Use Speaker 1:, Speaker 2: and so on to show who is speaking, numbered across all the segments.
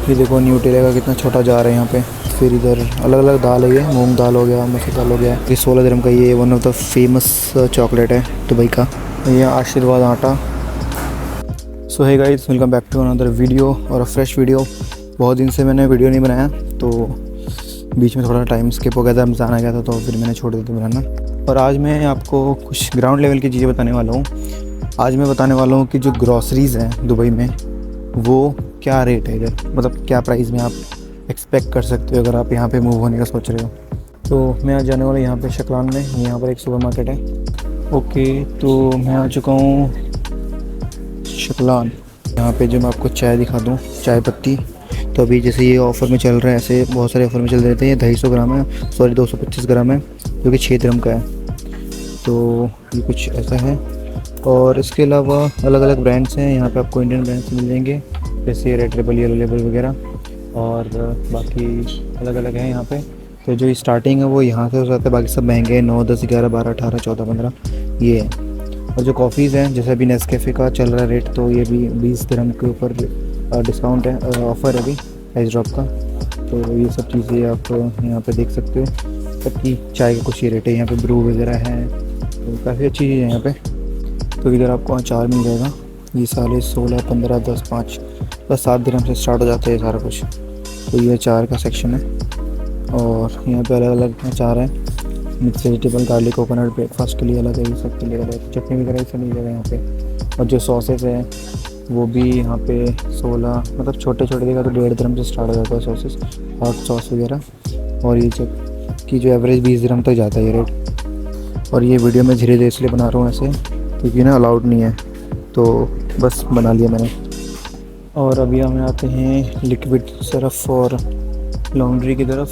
Speaker 1: ये देखो न्यूटेला का कितना छोटा जार है यहाँ पे। फिर इधर अलग अलग दाल है, ये मूंग दाल हो गया, मसूर दाल हो गया। ये 16 dirham का, ये one of the famous chocolate है दुबई का। ये Aashirvaad atta. So hey guys, welcome back to another video और अ फ्रेश वीडियो। बहुत दिन से मैंने वीडियो नहीं बनाया, तो बीच में थोड़ा टाइम स्किप हो गया था, रमज़ान आ गया था, तो फिर मैंने छोड़ दिया था बनाना। और आज मैं आपको कुछ ग्राउंड लेवल की चीज़ें बताने वाला हूँ। आज मैं बताने वाला हूँ कि जो ग्रॉसरीज़ हैं दुबई में, वो क्या रेट है इधर, मतलब क्या प्राइस में आप एक्सपेक्ट कर सकते हो अगर आप यहाँ पे मूव होने का सोच रहे हो। तो मैं आज जाने वाला यहाँ पे शकलान में। यहाँ पर एक सुपरमार्केट है। ओके, तो मैं आ चुका हूँ शकलान। यहाँ पे जो मैं आपको चाय दिखा दूँ, चाय पत्ती, तो अभी जैसे ये ऑफ़र में चल रहा है, ऐसे बहुत सारे ऑफ़र में चल रहे थे। ये 250 ग्राम है, सॉरी 225 ग्राम है, जो कि 6 dirham का है। तो ये कुछ ऐसा है। और इसके अलावा अलग अलग ब्रांड्स हैं यहाँ पे, आपको इंडियन ब्रांड्स मिल जाएंगे, जैसे रेड लेबल, येलो लेबल वगैरह, और बाकी अलग अलग हैं यहाँ पे। तो जो स्टार्टिंग है वो यहाँ से हो जाता है, बाकी सब महंगे हैं, 9, 10, 11, 12, 18, 14, 15 ये है। और जो कॉफ़ीज़ हैं, जैसे अभी नेस्कैफ़े का चल रहा है रेट, तो ये भी 20 dirham के ऊपर डिस्काउंट है, ऑफ़र है अभी प्राइस ड्रॉप का। तो ये सब चीज़ें आप यहाँ पे देख सकते हो। सबकी चाय के कुछ ये रेट है यहाँ पे, ब्रू वगैरह हैं, तो काफ़ी अच्छी चीज़ है यहाँ पे। तो इधर आपको अचार मिल जाएगा। ये सारे 16, 15, 10, 5, बस 7 dirham से स्टार्ट हो जाते हैं सारा कुछ। तो ये अचार का सेक्शन है, और यहाँ पे अलग अलग अचार हैं, mix vegetable, garlic, coconut, breakfast के लिए अलग है, ये सब के लिए अलग है, चटनी वगैरह सब मिल जाएगा यहाँ पे। और जो सॉसेस हैं वो भी यहाँ पे 16, मतलब छोटे छोटे देगा तो 1.5 dirham से स्टार्ट हो जाता है सॉसेस, हॉट सॉस वगैरह। और ये की जो एवरेज 20 dirham तक जाता है ये रेट। और ये वीडियो मैं धीरे धीरे इसलिए बना रहा हूँ ऐसे, क्योंकि ना अलाउड नहीं है, तो बस बना लिया मैंने। और अभी हम आते हैं लिक्विड सर्फ और लॉन्ड्री की तरफ।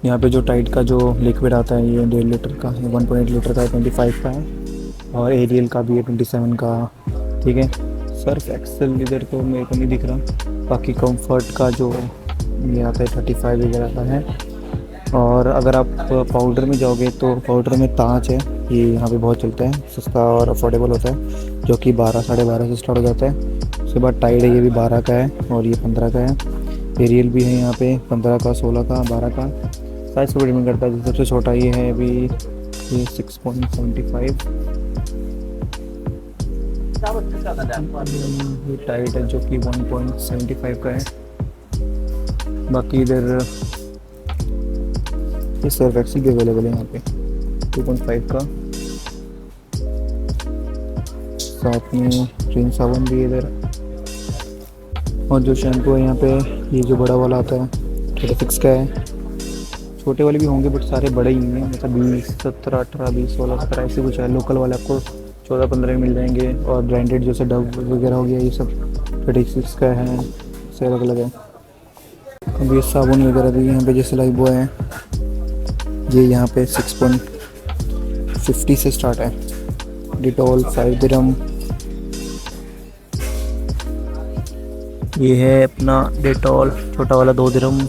Speaker 1: यहाँ पे जो टाइड का जो लिक्विड आता है, ये 1.5 लीटर का, ये 1.8 लीटर का है, 25 का है। और एरियल का भी है 27 का, ठीक है। सर्फ एक्सेल इधर तो मेरे को नहीं दिख रहा। बाकी कंफर्ट का जो ये आता है 35 वगैरह का है। और अगर आप पाउडर में जाओगे तो पाउडर में ताज है, ये यहाँ पे बहुत चलता है, सस्ता और अफोर्डेबल होता है, जो कि 12, 12.5 से स्टार्ट हो जाता है। उसके बाद टाइड है, ये भी 12 का है, और ये 15 का है। एरियल भी है यहाँ पे 15 का, 16 का, 12 का। साइज़ पर डिपेंड करता है। सबसे छोटा ये है अभी, ये 6.75। ये टाइड है जो कि 1.75 का है। बाकी इधर ये सर्फ एक्सेल भी अवेलेबल है यहाँ पे 2.5 का। साथ में रिन साबुन भी इधर। और जो शैम्पू है यहाँ पे, ये जो बड़ा वाला आता है 36 का है। छोटे वाले भी होंगे बट सारे बड़े ही हैं, मतलब 20, 17, 18, 20, 16, 17 ऐसे कुछ है। लोकल वाले आपको 14, 15 मिल जाएंगे। और ब्रांडेड जैसे डव वगैरह हो गया, ये सब 36 का है, से अलग अलग है। अब ये साबुन वगैरह भी यहाँ पे जैसे लाइफ बॉय है, ये यहाँ पे 6.50 से स्टार्ट है। Dettol 5 dirham। ये है अपना डिटॉल छोटा वाला 2 dirham।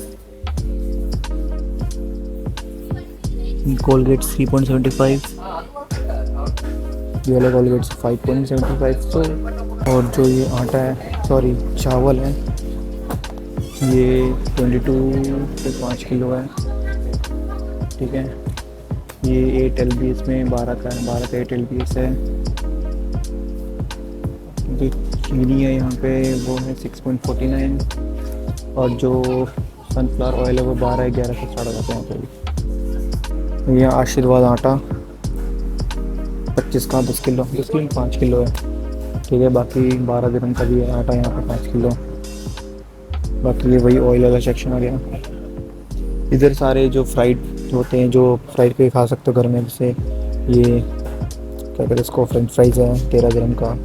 Speaker 1: कोलगेट 3.75, ये वाला कोलगेट 5.75। तो और जो ये आटा है, सॉरी चावल है, ये 22 से 5 किलो है, ठीक है। ये 8 LBS में 12 का है, 12 का 8 LBS है। जो चीनी है यहाँ पे वो है 6.49। और जो सनफ्लावर ऑयल है वो 12, 11 से स्टार्ट हो जाता है यहाँ पे। ये आशीर्वाद आटा 25 का, 10 किलो, 10 किलो 5 किलो है, ठीक है। बाकी 12 dirham का भी है आटा यहाँ पे 5 किलो। बाकी ये वही ऑयल वाला सेक्शन आ गया। इधर सारे जो फ्राइड होते हैं, जो फ्राइड पे खा सकते हो घर में, जैसे ये क्या कहते हैं इसको, फ्रेंच फ्राइज़ है 13 dirham का।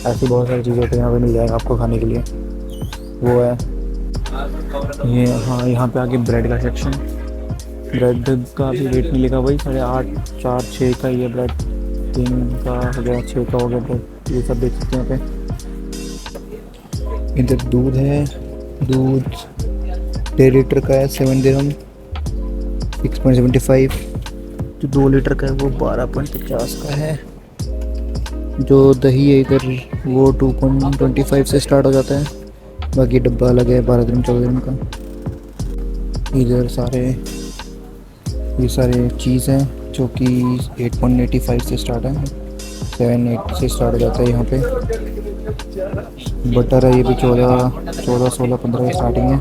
Speaker 1: ऐसी बहुत सारी चीज़ें होती हैं यहाँ पे, मिल जाएगा आपको खाने के लिए, वो है ये। हाँ, यहाँ पे आगे ब्रेड का सेक्शन। ब्रेड का भी रेट नहीं लिखा, वही 8.5, 4, 6 का ये ब्रेड, 3 का हो गया, 6 का हो गया ब्रेड, ये सब देख सकते हैं यहाँ पे। इधर दूध है, दूध 1.5 लीटर का है 7 dirham, 6.75। जो 2 लीटर का है वो 12.50 का है। जो दही है इधर वो 2.25 से स्टार्ट हो जाता है, बाकी डब्बा अलग है 12 दिन 14 दिन का। इधर ये सारे चीज़ हैं जो कि 8.85 से स्टार्ट है, 7-8 से स्टार्ट हो जाता है यहाँ पे। बटर है ये भी 14 16 15 स्टार्टिंग है।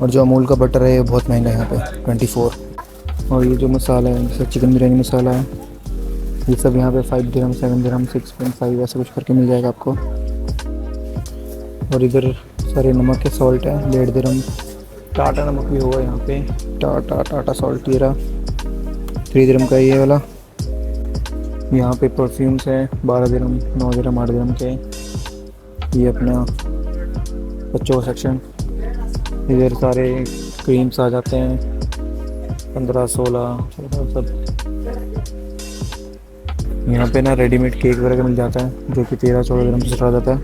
Speaker 1: और जो अमूल का बटर है ये बहुत महंगा है यहाँ पे 24। और ये जो मसाला है जैसे चिकन बिरयानी मसाला है, ये सब यहाँ पे 5 दिरहम 7 दिरहम 6.5 ऐसा कुछ करके मिल जाएगा आपको। और इधर सारे नमक के सॉल्ट है 1.5 दिरहम। टाटा नमक भी होगा यहाँ पे, टाटा सॉल्ट ये रहा 3 दिरहम का ये वाला। यहाँ पे परफ्यूम्स है 12 दिरहम 9 दिरहम 8 दिरहम के। ये अपना बच्चों का सेक्शन। इधर सारे क्रीम्स आ जाते हैं 15 16 14 सब। यहाँ पे ना रेडीमेड केक वगैरह मिल जाता है जो कि 13-14 दिरहम से स्टार्ट जाता है।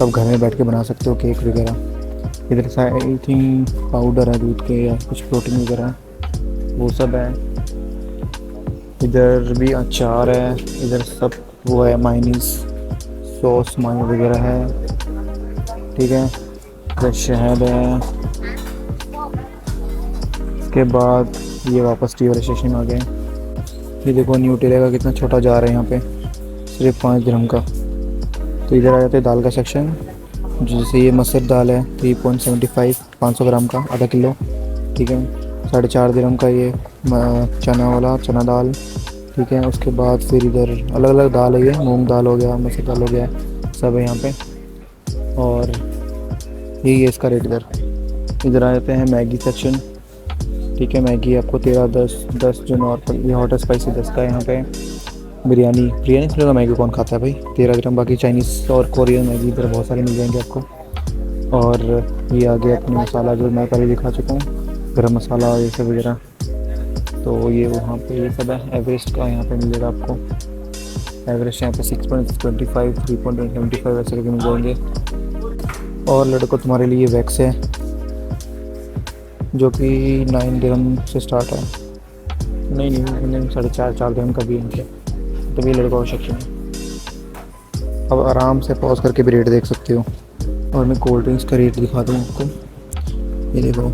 Speaker 1: आप घर में बैठ के बना सकते हो केक वगैरह। इधर आई थिंक पाउडर है दूध के या कुछ प्रोटीन वगैरह वो सब है। इधर भी अचार है, इधर सब वो है मायनीस सॉस मायो वगैरह है, ठीक है। इधर शहद है। इसके बाद ये वापस टी वाले स्टेशन में आ गए। ये देखो न्यूटेला का कितना छोटा जार है यहाँ पे, सिर्फ 5 दिरहम का। तो इधर आ जाते हैं दाल का सेक्शन। जैसे ये मसूर दाल है 3.75 500 ग्राम का आधा किलो, ठीक है। 4.5 दिरहम का ये चना वाला चना दाल, ठीक है। उसके बाद फिर इधर अलग अलग दाल है, ये मूंग दाल हो गया मसूर दाल हो गया सब है यहाँ पे। और यही है इसका रेट। इधर आ जाते हैं मैगी सेक्शन, ठीक है। मैगी आपको 13-10 जो नॉर्मल ये हॉट स्पाइसी 10 का है यहाँ पे। बिरयानी से ज़्यादा मैगी कौन खाता है भाई, 13 दिरहम। बाकी चाइनीज़ और कोरियन मैगी इधर बहुत सारे मिल जाएंगे आपको। और ये आ गया अपने मसाला जो मैं पहले दिखा चुका हूँ, गरम मसाला ये सब वगैरह। तो ये वहाँ पे ये सब है। एवरेस्ट का यहाँ पे मिलेगा आपको। एवरेस्ट यहाँ पे 6.25 3.75 ऐसे करके मिल जाएंगे। और लड़कों तुम्हारे लिए वैक्स है जो कि 9 दिरहम से स्टार्ट है। नहीं 4.5 दिरहम का भी है, तो भी लड़कों का सेक्शन है। अब आराम से पॉज करके भी रेट देख सकते हो। और मैं कोल्ड ड्रिंक्स का रेट दिखा दूँ आपको। ये देखो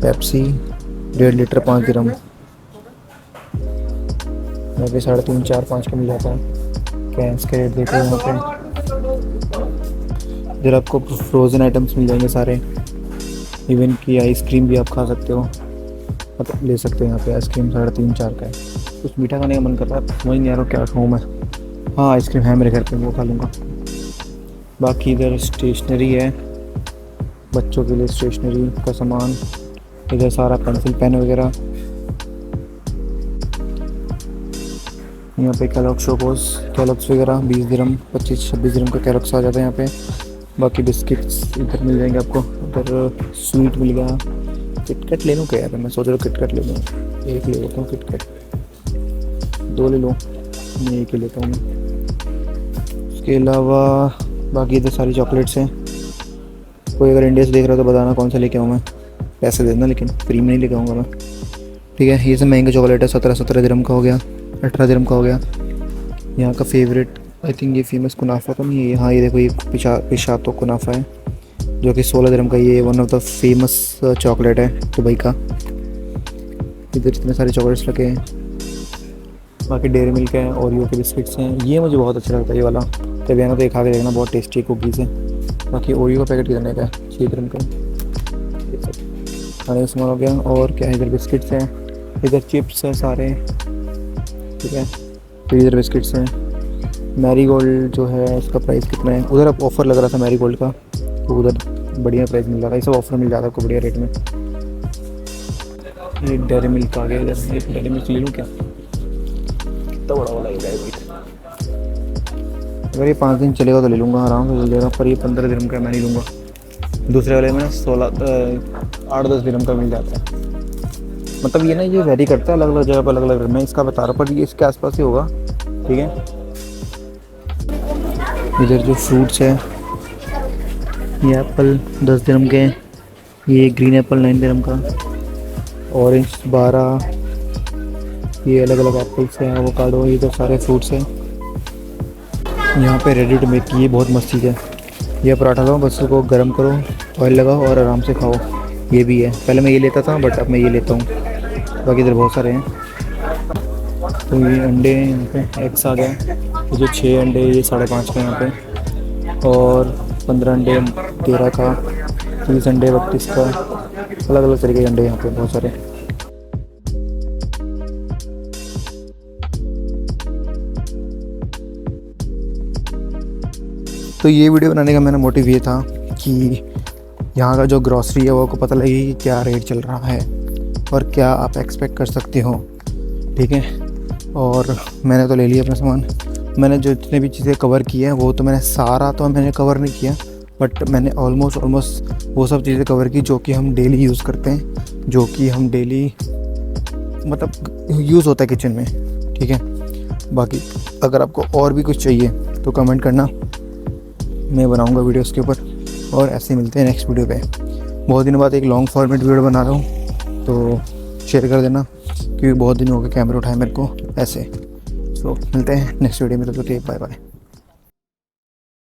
Speaker 1: पेप्सी 1.5 लीटर 5 दिरहम, यहाँ पे 3.5 4 5 का मिल जाता है। कैंस के रेट देखो यहाँ पे। इधर आपको फ्रोज़न आइटम्स मिल जाएंगे सारे, इवन की आइसक्रीम भी आप खा सकते हो, मतलब ले सकते हो। यहाँ पे आइसक्रीम 3.5 4 का है। कुछ मीठा खाने का मन कर रहा है, समझ नहीं आ रहा क्या खाऊँ मैं। हाँ आइसक्रीम है मेरे घर पे, वो खा लूँगा। बाकी इधर स्टेशनरी है, बच्चों के लिए स्टेशनरी का सामान। इधर सारा पेंसिल पेन वगैरह। यहाँ पे कैलॉग्स वगैरह 20 दिरहम 25-26 दिरहम का कैलॉग्स आ जाता है यहाँ पे। बाकी बिस्किट्स इधर मिल जाएंगे आपको। इधर स्वीट मिल गया। किटकैट ले लूँ क्या यार, मैं सोच रहा हूँ किटकैट ले लूँ। एक ले लेता हूँ किटकैट, 2 ले लूँ, मैं एक ही लेता हूँ मैं। उसके अलावा बाकी इधर सारी चॉकलेट्स हैं। कोई अगर इंडिया से देख रहा है तो बताना कौन सा लेके आऊँ मैं, पैसे देना लेकिन फ्री में नहीं लेके आऊँगा मैं, ठीक है। ये सब महंगे चॉकलेट है, 17 दिरहम का हो गया, 18 दिरहम का हो गया। यहाँ का फेवरेट आई थिंक ये फेमस कुनाफा तो नहीं है। हाँ ये देखो ये पिशातो कुनाफा है जो कि 16 दिरहम का। ये one of the famous chocolate है दुबई का। इधर इतने सारे चॉकलेट्स रखे हैं। बाकी डेयरी मिल्क है, ओरियो के बिस्किट्स हैं। ये मुझे बहुत अच्छा लगता है ये वाला, तो आना तो ये खा के देखना, बहुत टेस्टी कुकीज़ है। बाकी ओरियो का पैकेट कितने का है, 6 दिरहम का। ये सब खाने का सामान हो गया। और क्या है, इधर बिस्किट्स हैं, इधर चिप्स हैं सारे, ठीक है। फिर इधर बिस्किट्स हैं। मैरी गोल्ड जो है इसका प्राइस कितना है, उधर अब ऑफ़र लग रहा था मैरी गोल्ड का, तो उधर बढ़िया प्राइस मिल रहा था। ये सब ऑफ़र मिल जाता है आपको बढ़िया रेट में। ये डेयरी मिल्क आ गया इधर। एक डेयरी मिल्क ले लूँ क्या, कितना बड़ा वाला है। अगर ये 5 दिन चलेगा तो ले लूँगा, आराम से चल जाएगा। पर ये 15 दिरहम का मैं नहीं लूँगा। दूसरे वाले में 8-10 दिरहम का मिल जाता है। मतलब ये ना ये वेरी करता है, अलग अलग जगह पर अलग अलग। मैं इसका बता रहा हूँ पर ये इसके आसपास ही होगा, ठीक है। इधर जो फ्रूट्स है, ये एप्पल 10 दिरहम के हैं। ये ग्रीन एप्पल 9 दिरहम का, ऑरेंज 12। ये अलग अलग एप्पल्स हैं, एवोकाडो, ये तो सारे फ्रूट्स हैं। यहाँ पे रेडी टू मेक की ये बहुत मस्त चीज़ है। ये पराठा लो, बस उसको गर्म करो, ऑयल लगाओ और आराम से खाओ। ये भी है, पहले मैं ये लेता था बट अब मैं ये लेता हूँ। बाकी इधर बहुत सारे हैं। तो ये अंडे यहाँ पे एग्स आ गए। ये जो 6 अंडे ये 5.5 का यहाँ पे, और 15 अंडे 13 का, 30 अंडे 32 का, अलग अलग तरीके के अंडे यहाँ पे बहुत सारे। तो ये वीडियो बनाने का मेरा मोटिव ये था कि यहाँ का जो ग्रॉसरी है वो आपको पता लगे कि क्या रेट चल रहा है और क्या आप एक्सपेक्ट कर सकते हो, ठीक है। और मैंने तो ले लिया अपना सामान। मैंने जो जितने भी चीज़ें कवर की हैं वो तो मैंने सारा तो मैंने कवर नहीं किया, बट मैंने ऑलमोस्ट वो सब चीज़ें कवर की जो कि हम डेली यूज़ करते हैं, जो कि हम डेली मतलब यूज़ होता है किचन में, ठीक है। बाकी अगर आपको और भी कुछ चाहिए तो कमेंट करना, मैं बनाऊंगा वीडियो उसके ऊपर। और ऐसे मिलते हैं नेक्स्ट वीडियो पे। बहुत दिनों बाद एक लॉन्ग फॉर्मेट वीडियो बना रहा हूँ, तो शेयर कर देना क्योंकि बहुत दिन हो गए कैमरा उठाए मेरे को ऐसे। सो मिलते हैं नेक्स्ट वीडियो में, तो बाय बाय।